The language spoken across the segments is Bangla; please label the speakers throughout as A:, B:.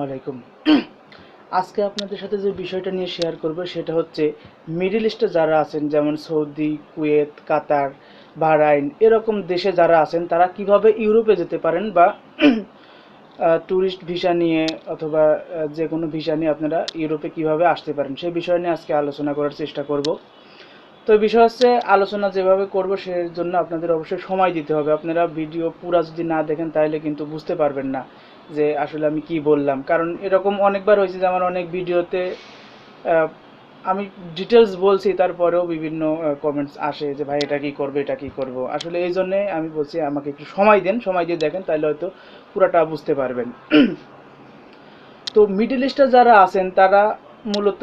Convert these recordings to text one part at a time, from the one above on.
A: আলাইকুম। আজকে আপনাদের সাথে যে বিষয়টা নিয়ে শেয়ার করব সেটা হচ্ছে মিডল ইস্টে যারা আছেন, যেমন সৌদি, কুয়েত, কাতার, বাহরাইন, এরকম দেশে যারা আছেন তারা কিভাবে ইউরোপে যেতে পারেন বা ট্যুরিস্ট ভিসা নিয়ে অথবা যে কোনো ভিসা নিয়ে আপনারা ইউরোপে কিভাবে আসতে পারেন সেই বিষয় নিয়ে আজকে আলোচনা করার চেষ্টা করব। তো বিষয় হচ্ছে, আলোচনা যেভাবে করব সেই জন্য আপনাদের অবশ্যই সময় দিতে হবে। আপনারা ভিডিও পুরা যদি না দেখেন তাহলে কিন্তু বুঝতে পারবেন না যে আসলে আমি কি বললাম, কারণ এরকম অনেকবার হয়েছে যে আমার অনেক ভিডিওতে আমি ডিটেলস বলছি, তারপরেও বিভিন্ন কমেন্টস আসে যে ভাই এটা কী করবে, এটা কী করবো। আসলে এই জন্যে আমি বলছি আমাকে একটু সময় দেন, সময় দিয়ে দেখেন তাহলে হয়তো পুরাটা বুঝতে পারবেন। তো মিডল ইস্টে যারা আছেন তারা মূলত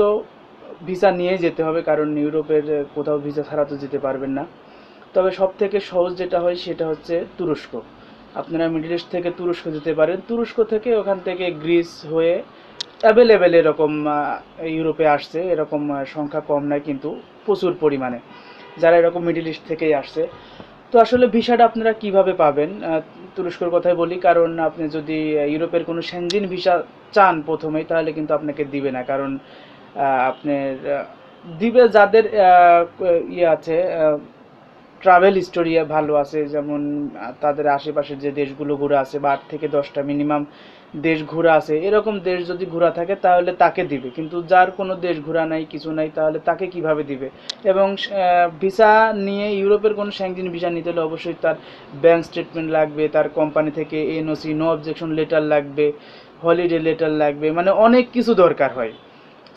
A: ভিসা নিয়ে যেতে হবে, কারণ ইউরোপের কোথাও ভিসা ছাড়া তো যেতে পারবেন না। তবে সব থেকে সহজ যেটা হয় সেটা হচ্ছে তুরস্ক। আপনারা মিডল ইস্ট থেকে তুরস্ক যেতে পারেন, তুরস্ক থেকে ওখান থেকে গ্রিস হয়ে অ্যাভেলেবেল এরকম ইউরোপে আসছে, এরকম সংখ্যা কম নয় কিন্তু প্রচুর পরিমাণে যারা এরকম মিডল ইস্ট থেকেই আসছে। তো আসলে ভিসাটা আপনারা কিভাবে পাবেন, তুরস্কের কথাই বলি। কারণ আপনি যদি ইউরোপের কোনো সেনজিন ভিসা চান প্রথমেই, তাহলে কিন্তু আপনাকে দিবে না। কারণ আপনার দিবে যাদের ইয়ে আছে, ট্রাভেল হিস্টোরি ভালো আছে, যেমন তাদের আশেপাশের যে দেশগুলো ঘোরা আছে বা 8 থেকে 10টা মিনিমাম দেশ ঘোরা আছে, এরকম দেশ যদি ঘোরা থাকে তাহলে তাকে দিবে। কিন্তু যার কোনো দেশ ঘোরা নাই, কিছু নাই, তাহলে তাকে কিভাবে দিবে? এবং ভিসা নিয়ে ইউরোপের কোনো স্যাংশন ভিসা নিতে হলে অবশ্যই তার ব্যাঙ্ক স্টেটমেন্ট লাগবে, তার কোম্পানি থেকে এনওসি, নো অবজেকশন লেটার লাগবে, হলিডে লেটার লাগবে, মানে অনেক কিছু দরকার হয়।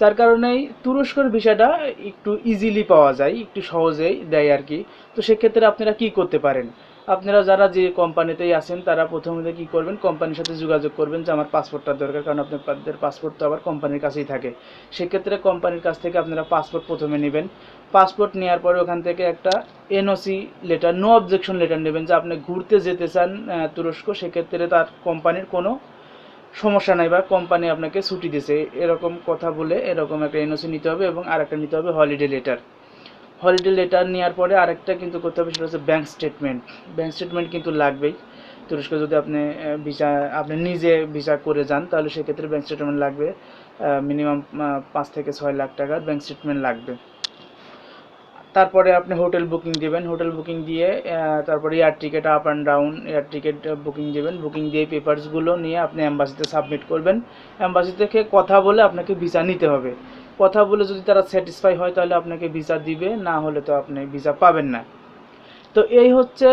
A: যার কারণেই তুরস্কের ভিসাটা একটু ইজিলি পাওয়া যায়, একটু সহজেই দেয় আর কি। তো সেক্ষেত্রে আপনারা কি করতে পারেন, আপনারা যারা যে কোম্পানিতেই আছেন তারা প্রথমে কি করবেন, কোম্পানির সাথে যোগাযোগ করবেন যে আমার পাসপোর্টটা দরকার, কারণ আপনাদের পাসপোর্ট তো আবার কোম্পানির কাছেই থাকে। সেক্ষেত্রে কোম্পানির কাছ থেকে আপনারা পাসপোর্ট প্রথমে নেবেন। পাসপোর্ট নেওয়ার পরে ওখান থেকে একটা NOC letter, no objection letter নেবেন যে আপনি ঘুরতে যেতে চান তুরস্ক, সেক্ষেত্রে তার কোম্পানির কোনো সমস্যা নাই বা কোম্পানি আপনাকে ছুটি দিয়েছে এরকম কথা বলে এরকম একটা এনওসি নিতে হবে। এবং আরেকটা নিতে হবে হলিডে লেটার। হলিডে লেটার নেওয়ার পরে আরেকটা কিন্তু করতে হবে, সেটা হচ্ছে ব্যাঙ্ক স্টেটমেন্ট। ব্যাঙ্ক স্টেটমেন্ট কিন্তু লাগবেই তুরস্ক যদি আপনি ভিসা, আপনি নিজে ভিসা করে যান, তাহলে সেক্ষেত্রে ব্যাঙ্ক স্টেটমেন্ট লাগবে। মিনিমাম 5 থেকে 6 লাখ টাকার ব্যাঙ্ক স্টেটমেন্ট লাগবে। তারপরে আপনি হোটেল বুকিং দিবেন, হোটেল বুকিং দিয়ে তারপরে air ticket up and down, air ticket booking দিবেন। বুকিং দিয়ে পেপারসগুলো নিয়ে আপনি অ্যাম্বাসিতে সাবমিট করবেন। অ্যাম্বাসি থেকে কথা বলে আপনাকে ভিসা নিতে হবে। কথা বলে যদি তারা স্যাটিসফাই হয় তাহলে আপনাকে ভিসা দিবে, না হলে তো আপনি ভিসা পাবেন না। তো এই হচ্ছে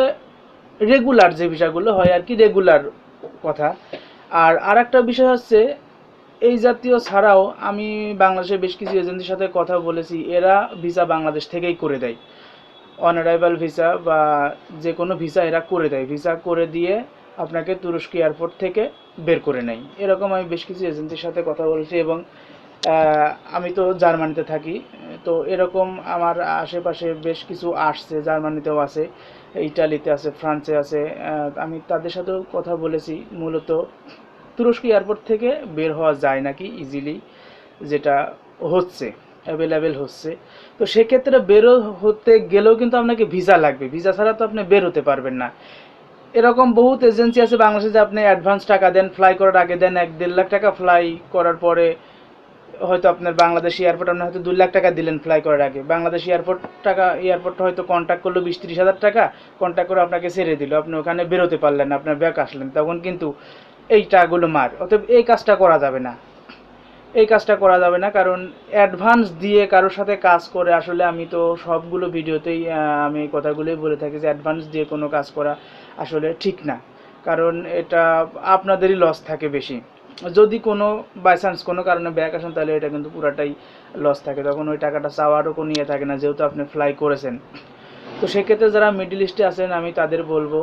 A: রেগুলার যে ভিসাগুলো হয় আর কি, রেগুলার কথা। আর আরেকটা বিষয় হচ্ছে, এই জাতীয় ছাড়াও আমি বাংলাদেশের বেশ কিছু এজেন্সির সাথে কথা বলেছি, এরা ভিসা বাংলাদেশ থেকেই করে দেয়। অন অ্যারাইভাল ভিসা বা যে কোনো ভিসা এরা করে দেয়, ভিসা করে দিয়ে আপনাকে তুরস্ক এয়ারপোর্ট থেকে বের করে নেয়। এরকম আমি বেশ কিছু এজেন্সির সাথে কথা বলেছি। এবং আমি তো জার্মানিতে থাকি, তো এরকম আমার আশেপাশে বেশ কিছু আসছে, জার্মানিতেও আছে, ইটালিতে আছে, ফ্রান্সে আছে। আমি তাদের সাথেও কথা বলেছি। মূলত তুরস্ক এয়ারপোর্ট থেকে বের হওয়া যায় নাকি ইজিলি, যেটা হচ্ছে, অ্যাভেলেবেল হচ্ছে। তো সেক্ষেত্রে বেরো হতে গেলেও কিন্তু আপনাকে ভিসা লাগবে, ভিসা ছাড়া তো আপনি বের হতে পারবেন না। এরকম বহুত এজেন্সি আছে বাংলাদেশে যে আপনি অ্যাডভান্স টাকা দেন, ফ্লাই করার আগে দেন 1-1.5 লাখ টাকা, ফ্লাই করার পরে হয়তো আপনার বাংলাদেশ এয়ারপোর্ট, আপনি হয়তো 2 লাখ টাকা দিলেন ফ্লাই করার আগে, বাংলাদেশ এয়ারপোর্ট হয়তো কন্ট্যাক্ট করলো 20-30 হাজার টাকা, কন্ট্যাক্ট করে আপনাকে ছেড়ে দিল, আপনি ওখানে বেরোতে পারলেন না, আপনার ব্যাক আসলেন, তখন কিন্তু এই টাকাগুলো মার। অতএব এই কাজটা করা যাবে না, এই কাজটা করা যাবে না। কারণ অ্যাডভান্স দিয়ে কারোর সাথে কাজ করে, আসলে আমি তো সবগুলো ভিডিওতেই আমি এই কথাগুলোই বলে থাকি যে অ্যাডভান্স দিয়ে কোনো কাজ করা আসলে ঠিক না। কারণ এটা আপনাদেরই লস থাকে বেশি। যদি কোনো বাই চান্স কোনো কারণে ব্যাক আসেন তাহলে এটা কিন্তু পুরাটাই লস থাকে, তখন ওই টাকাটা চাওয়ারও কোনো ইয়ে থাকে না, যেহেতু আপনি ফ্লাই করেছেন। তো সেক্ষেত্রে যারা মিডল ইস্টে আছেন আমি তাদের বলবো,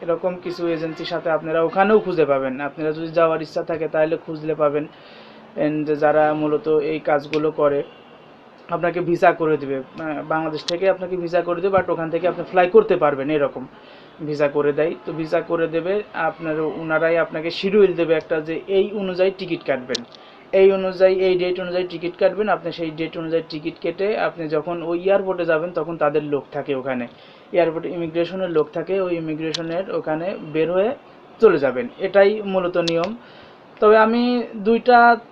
A: এরকম কিছু এজেন্সির সাথে আপনারা ওখানেও খুঁজে পাবেন, আপনারা যদি যাওয়ার ইচ্ছা থাকে তাহলে খুঁজলে পাবেন। এন্ড যারা মূলত এই কাজগুলো করে আপনাকে ভিসা করে দেবে, বাংলাদেশ থেকে আপনাকে ভিসা করে দেবে, বাট ওখান থেকে আপনি ফ্লাই করতে পারবেন, এরকম ভিসা করে দেয়। তো ভিসা করে দেবে আপনার, ওনারাই আপনাকে শিডিউল দেবে একটা, যে এই অনুযায়ী টিকিট কাটবেন, এই অনুযায়ী এই ডেট অনুযায়ী টিকিট কাটবেন। আপনি সেই ডেট অনুযায়ী টিকিট কেটে আপনি যখন ওই এয়ারপোর্টে যাবেন তখন তাদের লোক থাকে ওখানে, এয়ারপোর্টে ইমিগ্রেশনের লোক থাকে, ওই ইমিগ্রেশনের ওখানে বের হয়ে চলে যাবেন। এটাই মূলত নিয়ম। তবে আমি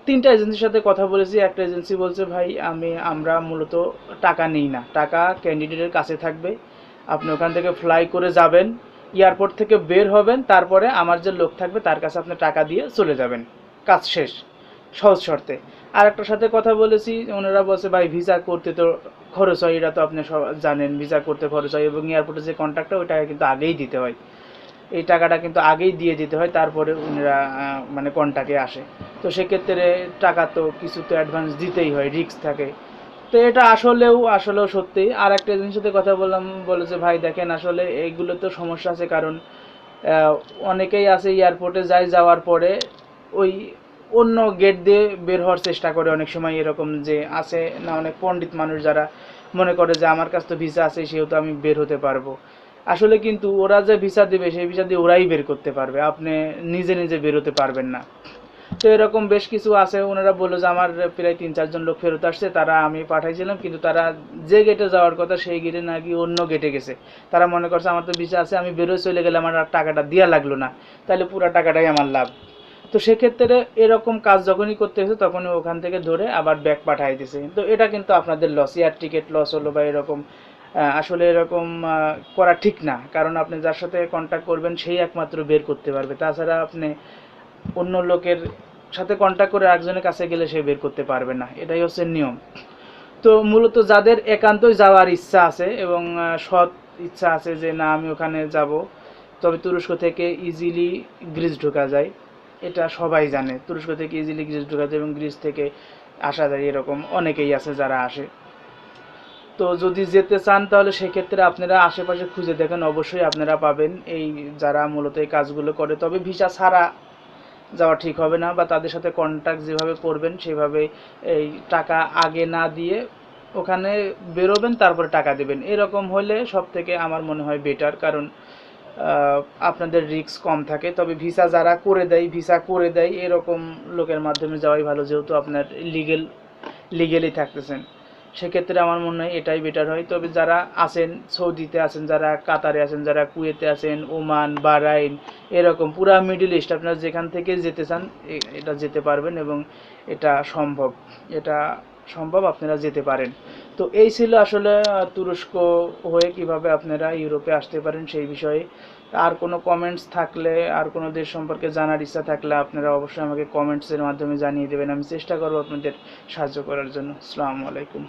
A: তিনটা এজেন্সির সাথে কথা বলেছি। একটা এজেন্সি বলছে ভাই আমরা মূলত টাকা নিই না, টাকা ক্যান্ডিডেটের কাছে থাকবে, আপনি ওখান থেকে ফ্লাই করে যাবেন, এয়ারপোর্ট থেকে বের হবেন, তারপরে আমার যে লোক থাকবে তার কাছে আপনি টাকা দিয়ে চলে যাবেন, কাজ শেষ, সহজ শর্তে। আর একটার সাথে কথা বলেছি, ওনারা বলছে ভাই ভিসা করতে তো খরচ হয়, এটা তো আপনি সব জানেন, ভিসা করতে খরচ হয় এবং এয়ারপোর্টে যে কন্ট্রাক্টটা ওই টাকা কিন্তু আগেই দিতে হয়, এই টাকাটা কিন্তু আগেই দিয়ে দিতে হয়, তারপরে ওনারা মানে কন্ট্রাক্টে আসে। তো সেক্ষেত্রে টাকা তো কিছু তো অ্যাডভান্স দিতেই হয়, রিস্ক থাকে। তো এটা আসলেও সত্যি। আর একটা জিনিসের সাথে কথা বললাম, বলেছে ভাই দেখেন আসলে এইগুলো তো সমস্যা আছে, কারণ আহ, অনেকেই আছে এয়ারপোর্টে যায়, যাওয়ার পরে ওই অন্য গেট দিয়ে বের হওয়ার চেষ্টা করে। অনেক সময় এরকম যে আছে না, অনেক পণ্ডিত মানুষ যারা মনে করে যে আমার কাছে তো ভিসা আছে সেহেতু আমি বের হতে পারবো। আসলে কিন্তু ওরা যে ভিসা দেবে সেই ভিসা দিয়ে ওরাই বের করতে পারবে, আপনি নিজে নিজে বেরোতে পারবেন না। তো এরকম বেশ কিছু আছে, ওনারা বললো যে আমার প্রায় 3-4 জন লোক ফেরত আসছে, তারা আমি পাঠাইছিলাম কিন্তু তারা যে গেটে যাওয়ার কথা সেই গেটে নাকি অন্য গেটে গেছে। তারা মনে করছে আমার তো ভিসা আছে, আমি বেরোয় চলে গেলে আমার আর টাকাটা দেওয়া লাগলো না, তাহলে পুরো টাকাটাই আমার লাভ। তো সেক্ষেত্রে এরকম কাজ যখনই করতে হয়েছে তখনই ওখান থেকে ধরে আবার ব্যাক পাঠাই দিছে। তো এটা কিন্তু আপনাদের লস, এয়ার টিকিট লস হলো বা এরকম। আসলে এরকম করা ঠিক না, কারণ আপনি যার সাথে কন্ট্যাক্ট করবেন সেই একমাত্র বের করতে পারবে, তাছাড়া আপনি অন্য লোকের সাথে কন্ট্যাক্ট করে একজনের কাছে গেলে সে বের করতে পারবে না, এটাই হচ্ছে নিয়ম। তো মূলত যাদের একান্তই যাওয়ার ইচ্ছা আছে এবং সৎ ইচ্ছা আছে যে না আমি ওখানে যাব, তবে তুরস্ক থেকে ইজিলি গ্রিস ঢোকা যায়, এটা সবাই জানে, তুরস্ক থেকে ইজিলি গ্রিস ঢোকা যায় এবং গ্রিস থেকে আসা যায়, এরকম অনেকেই আছে যারা আসে। তো যদি যেতে চান তাহলে সেক্ষেত্রে আপনারা আশেপাশে খুঁজে দেখেন, অবশ্যই আপনারা পাবেন এই যারা মূলত এই কাজগুলো করে। তবে ভিসা ছাড়া যাওয়া ঠিক হবে না, বা তাদের সাথে কন্ট্যাক্ট যেভাবে করবেন সেভাবে এই টাকা আগে না দিয়ে ওখানে বেরোবেন, তারপরে টাকা দেবেন, এরকম হলে সব থেকে আমার মনে হয় বেটার, কারণ আপনাদের রিস্ক কম থাকে। তবে ভিসা করে দেয় এরকম লোকের মাধ্যমে যাওয়াই ভালো, যেহেতু আপনার লিগেলি থাকতেছেন, সেক্ষেত্রে আমার মনে হয় এটাই বেটার হয়। তবে যারা আছেন সৌদিতে আছেন, যারা কাতারে আছেন, যারা কুয়েতে আছেন, ওমান, বাহরাইন, এরকম পুরা মিডল ইস্ট আপনারা যেখান থেকে যেতে চান এটা যেতে পারবেন এবং এটা সম্ভব, এটা সম্ভব, আপনারা যেতে পারেন। তো এই ছিল আসলে তুরস্ক হয়ে কিভাবে আপনারা ইউরোপে আসতে পারেন সেই বিষয়ে। আর কোনো কমেন্টস থাকলে, আর কোনো দেশ সম্পর্কে জানার ইচ্ছা থাকলে আপনারা অবশ্যই আমাকে কমেন্টসের মাধ্যমে জানিয়ে দেবেন, আমি চেষ্টা করব আপনাদের সাহায্য করার জন্য। আসসালামু আলাইকুম।